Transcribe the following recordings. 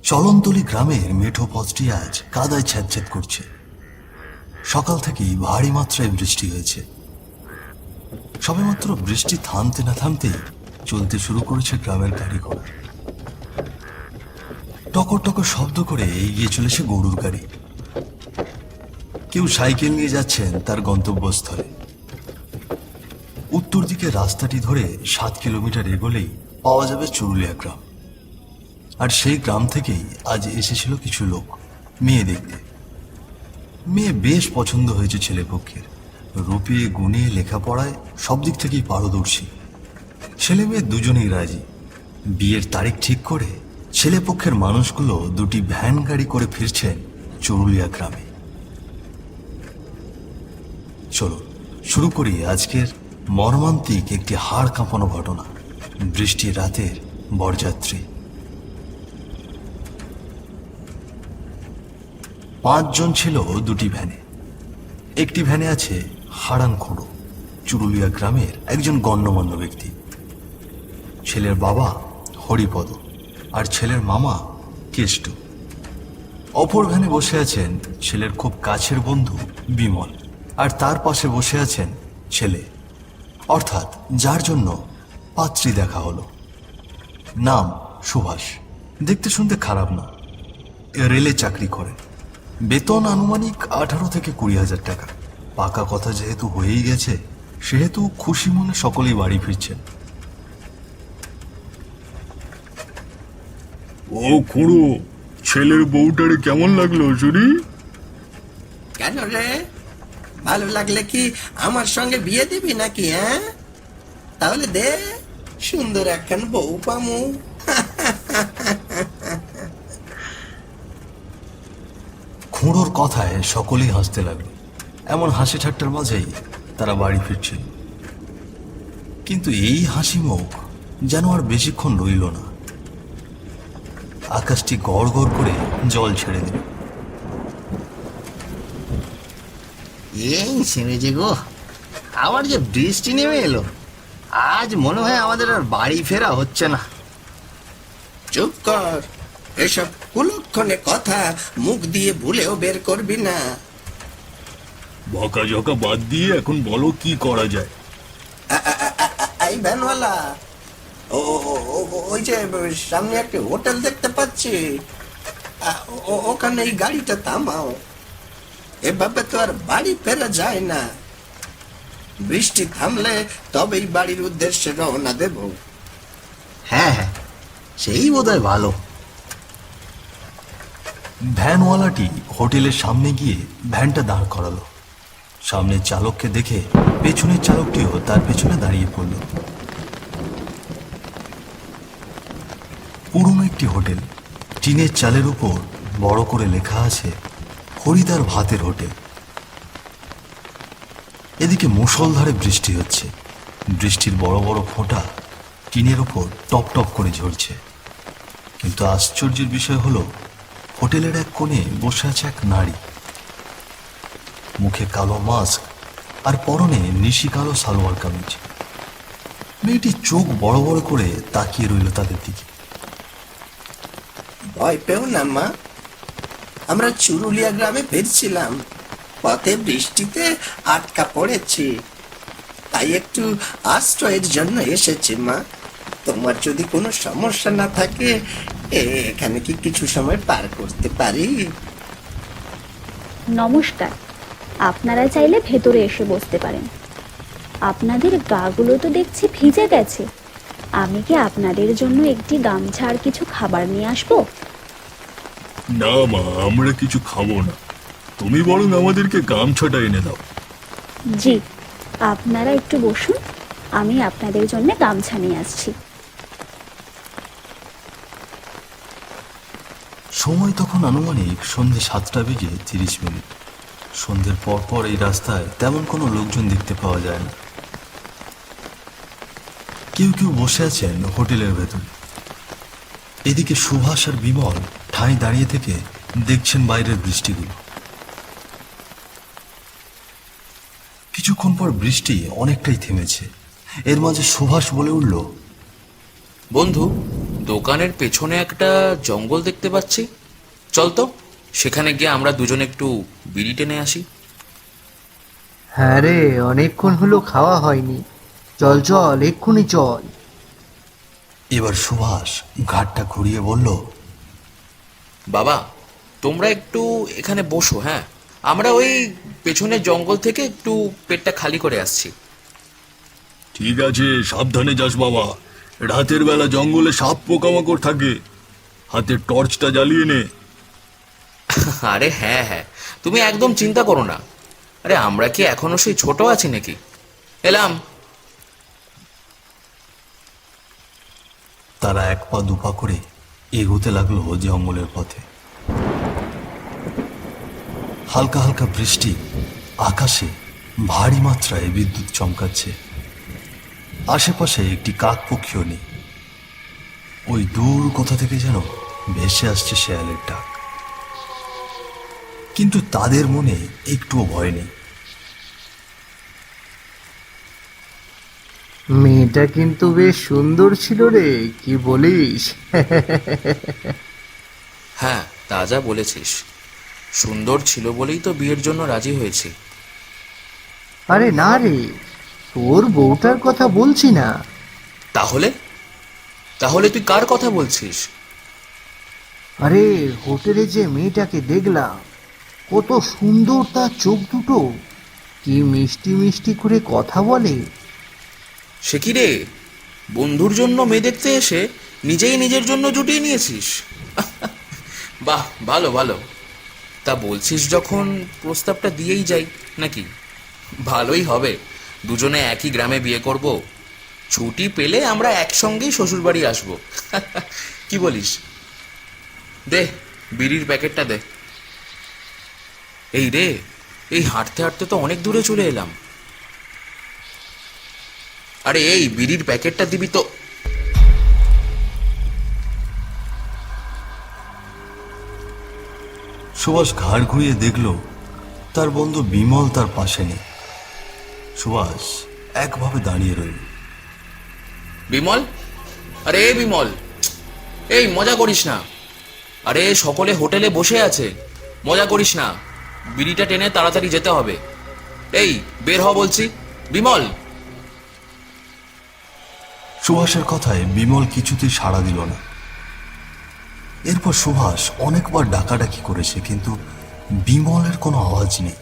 চলনতলি গ্রামের মেঠো পথটি আজ কাদায় ছ্যাঁতছ্যাঁত করছে। সকাল থেকেই ভারী মাত্রায় বৃষ্টি হয়েছে। সবেমাত্র বৃষ্টি থামতে না থামতেই চলতে শুরু করেছে গ্রামের গাড়ি ঘোড়া। টকর টকর শব্দ করে এগিয়ে চলেছে গরুর গাড়ি। কেউ সাইকেল নিয়ে যাচ্ছেন তার গন্তব্যস্থলে। উত্তর দিকে রাস্তাটি ধরে 7 কিলোমিটার এগোলেই পাওয়া যাবে চুরুলিয়া গ্রাম। আর সেই গ্রাম থেকেই আজ এসেছিল কিছু লোক মেয়ে দেখতে। মেয়ে বেশ পছন্দ হয়েছে ছেলেপক্ষের। রূপে গুণে লেখাপড়ায় সব দিক থেকেই পারদর্শী। ছেলে মেয়ে দুজনেই রাজি। বিয়ের তারিখ ঠিক করে ছেলেপক্ষের মানুষগুলো দুটি ভ্যান গাড়ি করে ফিরছেন চুরুলিয়া গ্রামে। চলো শুরু করি আজকের মর্মান্তিক একটি হাড় কাঁপানো ঘটনা, বৃষ্টির রাতের বরযাত্রী। 5 জন ছিল দুটি ভ্যানে। একটি ভ্যানে আছে হারান খুঁড়ো, চুরুলিয়া গ্রামের একজন গণ্যমান্য ব্যক্তি। ছেলের বাবা হরিপদ আর ছেলের মামা কেষ্ট। অপর ভ্যানে বসে আছেন ছেলের খুব কাছের বন্ধু বিমল, আর তার পাশে বসে আছেন ছেলে, অর্থাৎ যার জন্য পাত্রী দেখা হলো। নাম সুভাষ। দেখতে শুনতে খারাপ না, রেলে চাকরি করে। বেতন আনুমানিক 18 থেকে 20,000 টাকা। পাকা কথা যেহেতু হয়েই গেছে, সেহেতু খুশি মনে সকলেই বাড়ি ফিরছেন। ও খুড়ো, ছেলের বউটারে কেমন লাগলো শুনি? কেন রে, ভালো লাগলে কি আমার সঙ্গে বিয়ে দিবি নাকি? হ্যাঁ, তাহলে দে, সুন্দর একখান বউ পামু। খুঁড়োর কথায় সকলেই হাসতে লাগলো। এমন হাসি ঠাট্টার মাঝেই তারা বাড়ি ফিরছিল। কিন্তু এই হাসি মুখ যেন আর বেশিক্ষণ রইল না। আকাশটি গড় গড় করে জল ছেড়ে দিল। এই সেমেছে গো, আবার যে বৃষ্টি নেমে এলো। আজ মনে হয় আমাদের আর বাড়ি ফেরা হচ্ছে না। চুপ কর, এসব কুলক্ষণে কথা মুখ দিয়ে ভুলেও বের করবি না। বকা ঝকা বাদ দিয়ে এখন বলো কি করা যায়। এই ভ্যানওয়ালা, ওই যে সামনে একটা হোটেল দেখতে পাচ্ছি, ওখানে এই গাড়িটা থামাও। এভাবে তো আর বাড়ি ফেরা যায় না। বৃষ্টি থামলে তবেই বাড়ির উদ্দেশ্যে রওনা দেব। হ্যাঁ হ্যাঁ, সেই বোধহয় ভালো। ভ্যানওয়ালাটি হোটেলের সামনে গিয়ে ভ্যানটা দাঁড় করালো। সামনের চালককে দেখে পেছনের চালকটিও তার পেছনে দাঁড়িয়ে পড়ল। পুরনো একটি হোটেল, টিনের চালের উপর বড় করে লেখা আছে হরিদার ভাতের হোটেল। এদিকে মুষলধারে বৃষ্টি হচ্ছে। বৃষ্টির বড় বড় ফোঁটা টিনের ওপর টপ টপ করে ঝরছে। কিন্তু আশ্চর্যের বিষয় হলো, হোটেলের এক কোণে বসে আছে এক নারী। মুখে কালো মাস্ক আর পরনে নিশি কালো সালোয়ার কামিজ। মেয়েটি চোখ বড় বড় করে তাকিয়ে রইল তাদের দিকে। ভয় পেও না মা, আমরা চুরুলিয়া গ্রামে ফিরছিলাম। পথে বৃষ্টিতে আটকা পড়েছি, তাই একটু আশ্রয়ের জন্য এসেছি মা। তোমার যদি কোনো সমস্যা না থাকে, এখানে কি কিছু সময় পার করতে পারি? নমস্কার, আপনারা চাইলে ভেতরে এসে বসতে পারেন। আপনাদের গাগুলো তো দেখছি ভিজে গেছে। আমি কি আপনাদের জন্য একটি গামছা আর কিছু খাবার নিয়ে আসবো? না মা, আমরা কিছু খাবো না, তুমি বরং আমাদেরকে গামছাটা এনে দাও। জি, আপনারা একটু বসুন, আমি আপনাদের জন্য গামছা নিয়ে আসছি। সময় তখন আনুমানিক সন্ধ্যে 7:30। সন্ধ্যের পর পর এই রাস্তায় তেমন কোনো লোকজন দেখতে পাওয়া যায় না। কেউ কেউ বসে আছেন হোটেলের ভেতরে। এদিকে সুভাষ আর বিমল ঠাঁই দাঁড়িয়ে থেকে দেখছেন বাইরের বৃষ্টিগুলো। কিছুক্ষণ পর বৃষ্টি অনেকটাই থেমেছে। এর মাঝে সুভাষ বলে উঠল, বন্ধু, দোকানের পেছনে একটা জঙ্গল দেখতে পাচ্ছি, চল তো সেখানে গিয়ে আমরা দুজনে একটু বিড়ি টেনে আসি। হ্যাঁ রে, অনেকক্ষণ হলো খাওয়া হয়নি। চল চল, এক্ষুনি চল। এবার সুভাষ ঘাটটা ঘুরিয়ে বলল, বাবা তোমরা একটু এখানে বসো, হ্যাঁ আমরা ওই পেছনের জঙ্গল থেকে একটু পেটটা খালি করে আসছি। ঠিক আছে, সাবধানে যাস বাবা। রাতের বেলা জঙ্গলে সাপ পোকামাকড় থাকে, হাতে টর্চটা জ্বালিয়ে নে। আরে হ্যাঁ হ্যাঁ, তুমি একদম চিন্তা করো না। আরে আমরা কি এখনো সেই ছোট আছি নাকি? এলাম। তারা এক পা দুপা করে এগোতে লাগলো জঙ্গলের পথে। হালকা হালকা বৃষ্টি, আকাশে ভারী মাত্রায় বিদ্যুৎ চমকাচ্ছে। আশেপাশে একটি কাক পক্ষীও নেই। ওই দূর কোথা থেকে যেন ভেসে আসছে শেয়ালের ডাক। কিন্তু তাদের মনে একটুও ভয় নেই। মেয়েটা কিন্তু বেশ সুন্দর ছিল রে, কি বলিস? হ্যাঁ তা যা বলেছিস, সুন্দর ছিল বলেই তো বিয়ের জন্য রাজি হয়েছি। আরে না রে, তোর বউটার কথা বলছি না। তাহলে তাহলে তুই কার কথা বলছিস? আরে হোটেলে যে মেয়েটাকে দেখলাম, কত সুন্দর তার চোখ দুটো, কি মিষ্টি মিষ্টি করে কথা বলে। সে কি রে, বন্ধুর জন্য মেয়ে দেখতে এসে নিজেই নিজের জন্য জুটিয়ে নিয়েছিস? বাহ, ভালো ভালো। তা বলছিস যখন প্রস্তাবটা দিয়েই যাই নাকি? ভালোই হবে, দুজনে একই গ্রামে বিয়ে করব, ছুটি পেলে আমরা একসঙ্গেই শ্বশুরবাড়ি আসবো। কি বলিস? দে বিড়ির প্যাকেটটা দে। এই রে, এই হাঁটতে হাঁটতে তো অনেক দূরে চলে এলাম। আরে এই বিড়ির প্যাকেটটা দিবি তো। সুভাষ ঘাড় ঘুরিয়ে দেখল তার বন্ধু বিমল তার পাশে নেই। সুভাষ একভাবে দাঁড়িয়ে রইল। বিমল, আরে এ বিমল, এই মজা করিস না। আরে সকলে হোটেলে বসে আছে, মজা করিস না। বিড়িটা টেনে তাড়াতাড়ি যেতে হবে। এই বের হ বলছি, বিমল। সুভাষের কথায় বিমল কিছুতেই সাড়া দিল না। এরপর সুভাষ অনেকবার ডাকাডাকি করেছে, কিন্তু বিমলের কোনো আওয়াজ নেই।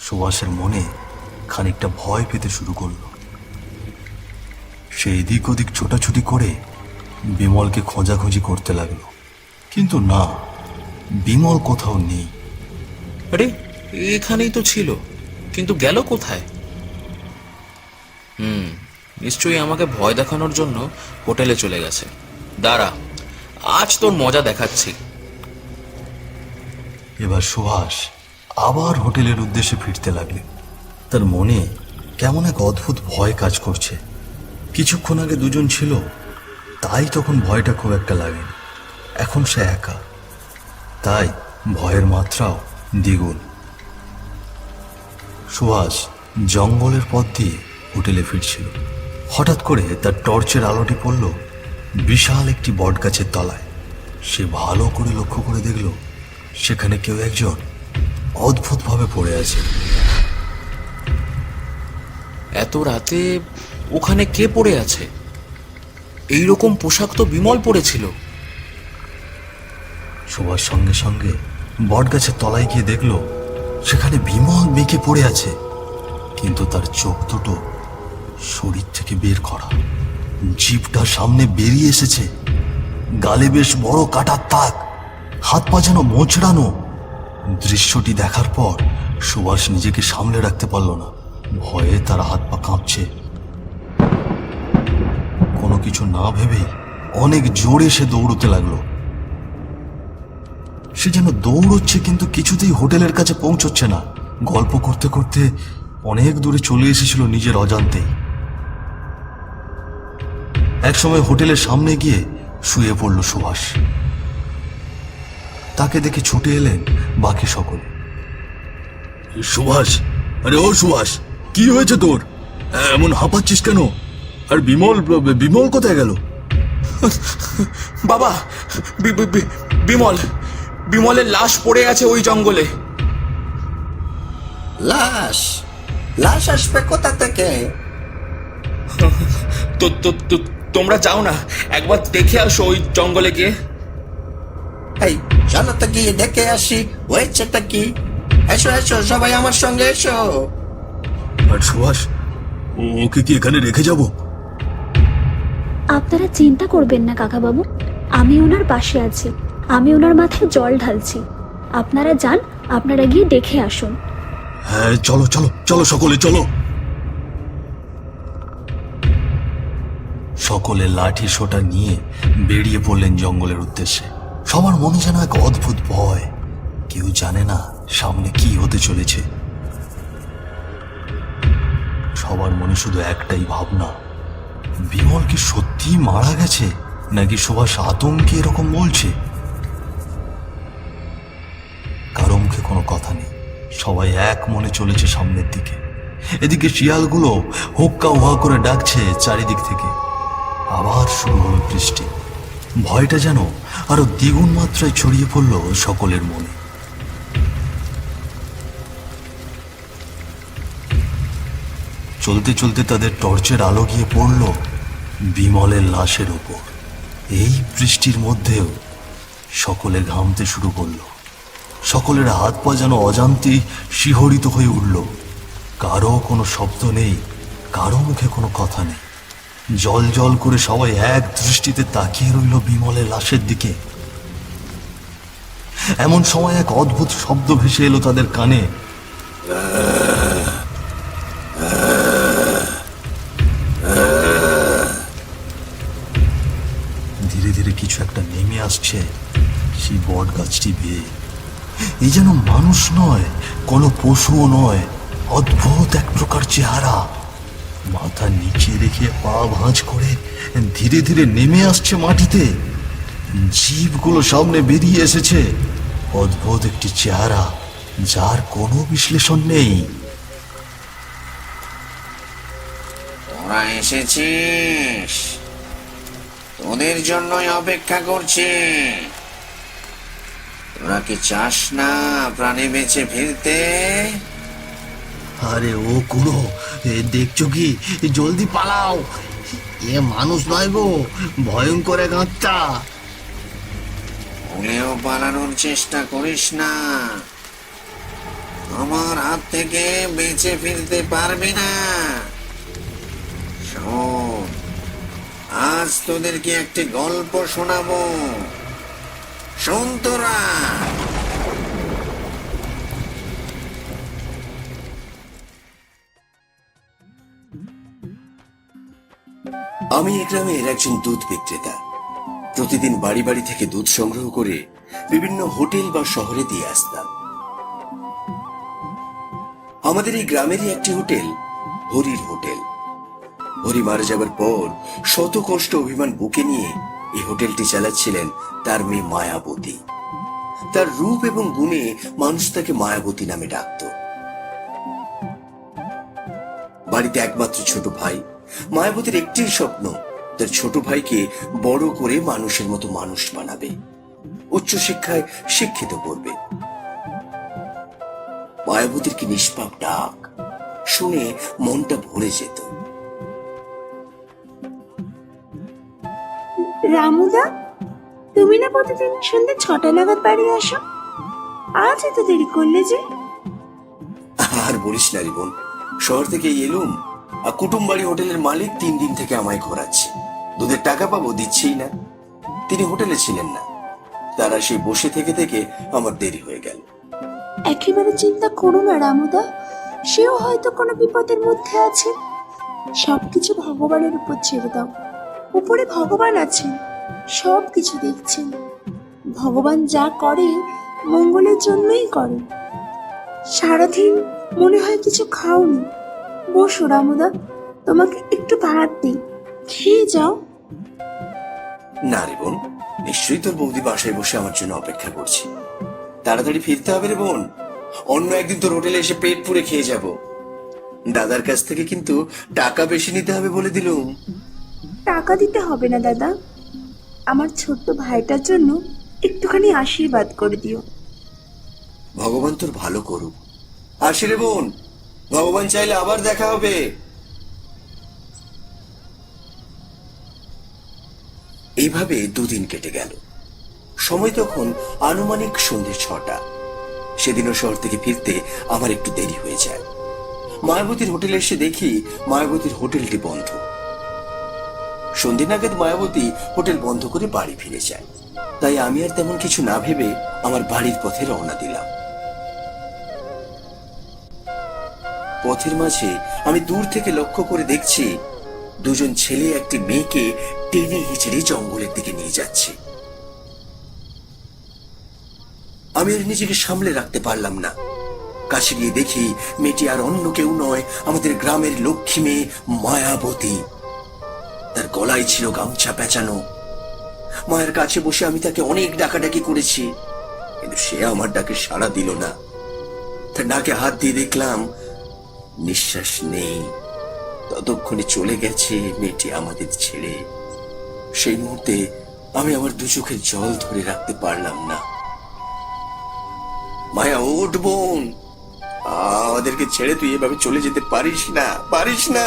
সুভাষের মনে খানিকটা ভয় পেতে শুরু করলো। সে এদিক ওদিক ছোটাছুটি করে বিমলকে খোঁজাখুঁজি করতে লাগলো, কিন্তু না, বিমল কোথাও নেই। আরে এখানেই তো ছিল, কিন্তু গেল কোথায়? নিশ্চয়ই আমাকে ভয় দেখানোর জন্য হোটেলে চলে গেছে। দাঁড়া, আজ তোর মজা দেখাচ্ছি। এবার সুভাষ আবার হোটেলের উদ্দেশ্যে ফিরতে লাগলেন। তার মনে কেমন এক অদ্ভুত ভয় কাজ করছে। কিছুক্ষণ আগে দুজন ছিল, তাই তখন ভয়টা খুব একটা লাগেনি। এখন সে একা, তাই ভয়ের মাত্রাও দ্বিগুণ। সুভাষ জঙ্গলের পথ দিয়ে হোটেলে ফিরছিল। হঠাৎ করে তার টর্চের আলোটি পড়ল বিশাল একটি বটগাছের তলায়। সে ভালো করে লক্ষ্য করে দেখল সেখানে কেউ একজন অদ্ভুতভাবে পড়ে আছে। এত রাতে ওখানে কে পড়ে আছে? এইরকম পোশাক তো বিমল পরেছিল। সুভাষ সঙ্গে সঙ্গে বটগাছের তলায় গিয়ে দেখল সেখানে বিমল বেঁকে পড়ে আছে, কিন্তু তার চোখ দুটো শরীর থেকে বের করা, জিভটা সামনে বেরিয়ে এসেছে, গালে বেশ বড় কাটার দাগ, হাত পা যেন মোচড়ানো। দৃশ্যটি দেখার পর সুভাষ নিজেকে সামলে রাখতে পারল না। ভয়ে তার হাত পা কাঁপছে। কোনো কিছু না ভেবেই অনেক জোরে সে দৌড়তে লাগলো। সে যেন দৌড়চ্ছে, কিন্তু কিছুতেই হোটেলের কাছে পৌঁছচ্ছে না। গল্প করতে করতে অনেক দূরে চলে এসেছিল নিজের অজান্তেই। একসময় হোটেলের সামনে গিয়ে শুয়ে পড়ল সুভাষ। তাকে দেখে ছুটে এলেন বাকি সকলে। সুভাষ, আরে ও সুভাষ, কি হয়েছে তোর? এমন হাঁপাচ্ছিস কেন? আর বিমল, বিমল কোথায় গেল? বাবা, বিমল, বিমলের লাশ পড়ে আছে ওই জঙ্গলে। লাশ? লাশ আসবে কোথা থেকে? তোমরা যাও না, একবার দেখে আসো ওই জঙ্গলে গিয়ে। এই চলো তো গিয়ে দেখে আসি হয়েছেটা কি। এসো এসো সবাই আমার সঙ্গে এসো। আর সুভাষ, ওকে কি এখানে রেখে যাব? আপনারা চিন্তা করবেন না কাকাবাবু, আমি ওনার পাশে আছি, আমি ওনার মাথায় জল ঢালছি। আপনারা যান, আপনারা গিয়ে দেখে আসুন। হ্যাঁ, চলো চলো চলো, সকলে চলো। সকলে লাঠি সোটা নিয়ে বেরিয়ে পড়লেন জঙ্গলের উদ্দেশ্যে। সবার মনে যেন এক অদ্ভুত ভয়, কেউ জানে না সামনে কি হতে চলেছে। সবার মনে শুধু একটাই ভাবনা, বিমল কি সত্যি মারা গেছে, নাকি সুভাষ আতঙ্কে এরকম বলছে। কারো মুখে কোনো কথা নেই, সবাই এক মনে চলেছে সামনের দিকে। এদিকে শিয়ালগুলো হুক্কা উহা করে ডাকছে চারিদিক থেকে। আবার শুরু হলো বৃষ্টি। ভয়টা যেন আরো দ্বিগুণ মাত্রায় ছড়িয়ে পড়ল সকলের মনে। চলতে চলতে তাদের টর্চের আলো গিয়ে পড়ল বিমলের লাশের ওপর। এই বৃষ্টির মধ্যেও সকলে ঘামতে শুরু করলো। সকলের হাত পা যেন অজান্তেই শিহরিত হয়ে উঠল। কারো কোনো শব্দ নেই, কারো মুখে কোনো কথা নেই। জল জল করে সবাই এক দৃষ্টিতে তাকিয়ে রইল বিমলের লাশের দিকে। এমন সময় এক অদ্ভুত শব্দ ভেসে এলো তাদের কানে। ধীরে ধীরে কিছু একটা নেমে আসছে সেই বট গাছটি বেয়ে। এই যেন মানুষ নয়, কোনো পশুও নয়, অদ্ভুত এক প্রকার চেহারা। মাথা নিচে রেখে পা ভাঁজ করে ধীরে ধীরে নেমে আসছে মাটিতে। জীবগুলো সামনে বেরিয়ে এসেছে। অদ্ভুত একটি চেহারা, যার কোনো বিশ্লেষণ নেই। তোরা এসেছিস, তোদের জন্যই অপেক্ষা করছি। তোরা কি চাস না প্রাণে বেঁচে ফিরতে? আরে ও কুড়ো, দেখছো কি? জলদি পালাও। এ মানুষ নয় গো, ভয়ঙ্কর এক আত্মা। ভুলেও পালানোর চেষ্টা করিস না, আমার হাত থেকে বেঁচে ফিরতে পারবি না। শোন, আজ তোদেরকে একটি গল্প শোনাবো, শোন তোরা। আমি এই গ্রামের একজন দুধ বিক্রেতা। প্রতিদিন বাড়ি বাড়ি থেকে দুধ সংগ্রহ করে বিভিন্ন হোটেল বা শহরে দিয়ে আসতাম। আমাদের এই গ্রামেরই একটি হোটেল, হরির হোটেল। হরি মারা যাবার পর শত কষ্ট অভিমান বুকে নিয়ে এই হোটেলটি চালাচ্ছিলেন তার মেয়ে মায়াবতী। তার রূপ এবং গুণে মানুষ তাকে মায়াবতী নামে ডাকত। বাড়িতে একমাত্র ছোট ভাই। মায়াবতীর একটি স্বপ্ন, তার ছোট ভাইকে বড় করে মানুষের মতো মানুষ বানাবে, উচ্চশিক্ষায় শিক্ষিত করবে। মায়াবতীর কি নিষ্পাপ ডাক, শুনে মনটা ভরে যেত। রামুদা, তুমি না প্রতিদিন সন্ধ্যে 6টা নাগাদ বাড়ি আসো, আজ এত দেরি করলে যে? আর বলিস না রে বোন, শহর থেকে এলুম আর কুটুম বাড়ি হোটেলের মালিক 3 দিন থেকে আমায় ঘোরাচ্ছে। দুধের টাকা পাবো, দিচ্ছেই না। তিনি হোটেলে ছিলেন না, তারা সেই বসে থেকে থেকে আমার দেরি হয়ে গেল। একেবারে চিন্তা করো না রামুদা, সেও হয়তো কোনো বিপদের মধ্যে আছে। সবকিছু ভগবানের উপর ছেড়ে দাও। উপরে ভগবান আছেন, সব কিছু দেখছেন। ভগবান যা করে মঙ্গলের জন্যই করে। সারাদিন মনে হয় কিছু খাওনি। বসো রামুদা, তোমাকে একটু ভাত দিই, খেয়ে যাও। না রে বোন, নিশ্চয়ই তোর বৌদি বাসায় বসে আমার জন্য অপেক্ষা করছি। তাড়াতাড়ি ফিরতে হবে রে বোন, অন্য একদিন তোর হোটেলে এসে পেট পুরে খেয়ে যাব। দাদার কাছ থেকে কিন্তু টাকা বেশি নিতে হবে বলে দিলুম। টাকা দিতে হবে না দাদা, আমার ছোট্ট ভাইটার জন্য একটুখানি আশীর্বাদ করে দিও। ভগবান তোর ভালো করুক। আসি রে বোন, ভগবান চাইলে আবার দেখা হবে। এইভাবে দুদিন কেটে গেল। সময় তখন আনুমানিক সন্ধ্যে 6টা। সেদিনও শহর থেকে ফিরতে আমার একটু দেরি হয়ে যায়। মায়াবতীর হোটেলে এসে দেখি মায়াবতীর হোটেলটি বন্ধ। সন্ধ্যে নাগাদ মায়াবতী হোটেল বন্ধ করে বাড়ি ফিরে যায়। তাই আমি আর তেমন কিছু না ভেবে আমার বাড়ির পথে রওনা দিলাম। পথের মাঝে আমি দূর থেকে লক্ষ্য করে দেখছি দুজন ছেলে একটি মেয়েকে টেনে হিচড়ে জঙ্গলের দিকে নিয়ে যাচ্ছে। আমি আর নিজেকে সামলে রাখতে পারলাম না। কাছে গিয়ে দেখি মেয়েটি আর অন্য কেউ নয়, আমাদের গ্রামের লক্ষ্মী মেয়ে মায়াবতী। তার গলায় ছিল গামছা পেঁচানো। মায়ের কাছে বসে আমি তাকে অনেক ডাকাডাকি করেছি, কিন্তু সে আমার ডাকে সাড়া দিল না। তার ডাকে হাত দিয়ে দেখলাম নিঃশ্বাস নেই। ততক্ষণে চলে গেছে মেয়েটি আমাদের ছেড়ে। সেই মুহূর্তে আমি আমার দু চোখের জল ধরে রাখতে পারলাম না। মায়া, ওঠ বোন, আমাদেরকে ছেড়ে তুই এভাবে চলে যেতে পারিস না, পারিস না।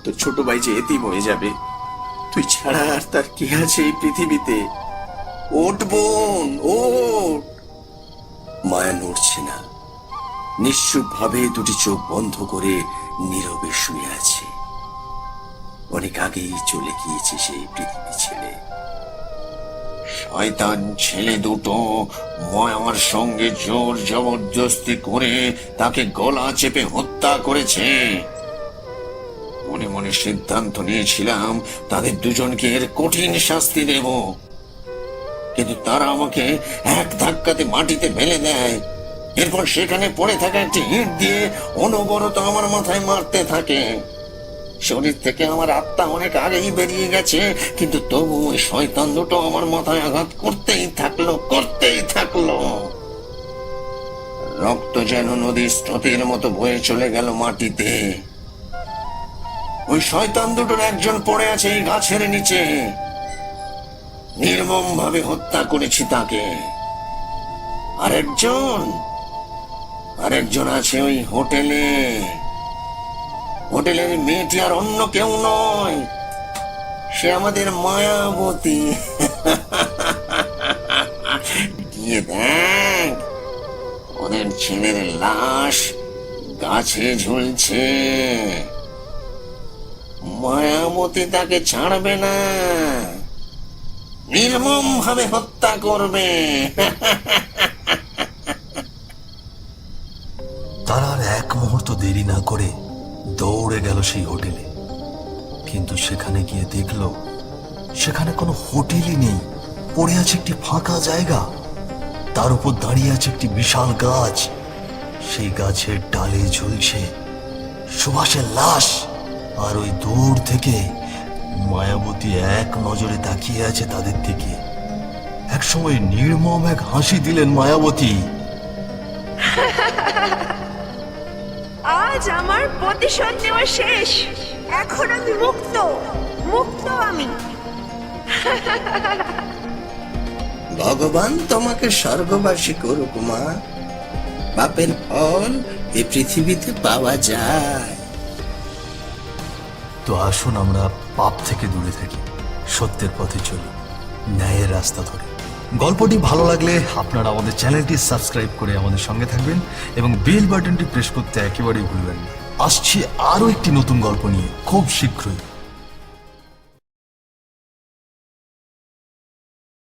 তোর ছোট ভাই যে এতিম হয়ে যাবে, তুই ছাড়া আর তার কি আছে এই পৃথিবীতে। ওঠ বোন, ওঠ। মায়া নড়ছে না, নিশ্চুপ ভাবে দুটি চোখ বন্ধ করে নীরবে শুয়ে আছে। অনেক আগেই চলে গিয়েছে সেই পৃথিবী ছেড়ে। শয়তান ছেলে দুটো মায়ার সঙ্গে জোর জবরদস্তি করে তাকে গলা চেপে হত্যা করেছে। মনে মনে সিদ্ধান্ত নিয়েছিলাম তাদের দুজনকে এর কঠিন শাস্তি দেব, কিন্তু তারা আমাকে এক ধাক্কাতে মাটিতে ফেলে দেয়। এরপর সেখানে পড়ে থাকা একটি ইট দিয়ে অনবরত আমার মাথায় মারতে থাকে। শরীর থেকে আমার আত্মা অনেক আগেই বেরিয়ে গেছে, কিন্তু তবু ওই শয়তান দুটো আমার মাথায় আঘাত করতেই থাকলো। রক্ত যেন নদীর স্রোতের মতো বয়ে চলে গেল মাটিতে। ওই শয়তান দুটোর একজন পড়ে আছে এই গাছের নিচে। নির্মম ভাবে হত্যা করেছি তাকে। আরেকজন আছে ওই হোটেলের মেয়েটি আর অন্য কেউ নয়, সে আমাদের মায়াবতী। গিয়ে দেখ, ওদের ছেলের লাশ গাছে ঝুলছে। মায়াবতী তাকে ছাড়বে না, নির্মম ভাবে হত্যা করবে। তারা আর এক মুহূর্ত দেরি না করে দৌড়ে গেল সেই হোটেলে। কিন্তু সেখানে গিয়ে দেখলো সেখানে কোনো হোটেলই নেই। পড়ে আছে একটি ফাঁকা জায়গা, তার উপর দাঁড়িয়ে আছে একটি বিশাল গাছ। সেই গাছের ডালে ঝুলছে সুভাষের লাশ। আর ওই দূর থেকে মায়াবতী এক নজরে তাকিয়ে আছে তাদের দিকে। একসময় নির্মম এক হাসি দিলেন মায়াবতী। আজ আমার প্রতিশোধ নেওয়া শেষ। এখন আমি মুক্ত আমি। ভগবান তোমাকে স্বর্গবাসী করুক মা। পাপের ফল এই পৃথিবীতে পাওয়া যায়। তো আসুন আমরা পাপ থেকে দূরে থাকি, সত্যের পথে চলি, ন্যায়ের রাস্তা ধরে। গল্পটি ভালো লাগলে আপনারা আমাদের চ্যানেলটি সাবস্ক্রাইব করে আমাদের সঙ্গে থাকবেন এবং বেল বাটনটি প্রেস করতে একেবারেই ভুলবেন না। আসছি আরও একটি নতুন গল্প নিয়ে খুব শীঘ্রই।